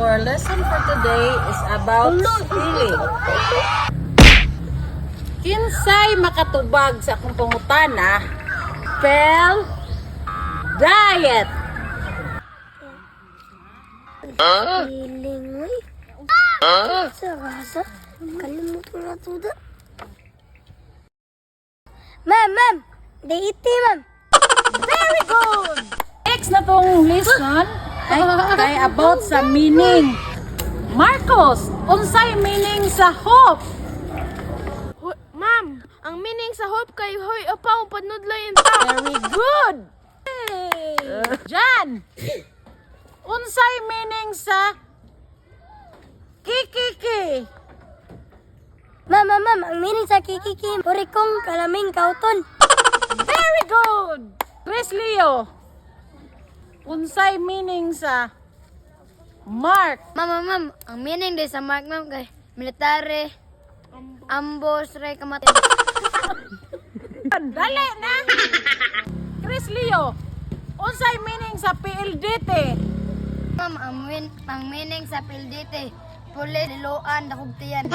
our lesson for today is about spelling. Kinsay makatubag sa akong pangutana, spell diet. Feeling mo sa rasa. Kalimutan na ito da. Ma'am. Deity, ma'am. Very good! Next na tong lesson ay about sa meaning. Marcos, unsay meaning sa hope? Ma'am, ang meaning sa hope kay hoy apaw padnudlay ta. Very good! Jan, unsay meaning sa kikiki? Ma'am, ang meaning sa kikiki, puri kong kalaming kauton. Very good! Chris Leo, unsay meaning sa mark? Ma'am, ang meaning din sa mark, ma'am, kay military, ambos, ray, kamatay. Dali na! Chris Leo, unsay meaning sa PLDT? Ma'am, ang meaning sa PLDT, pulis, liloan, nakugtiyan.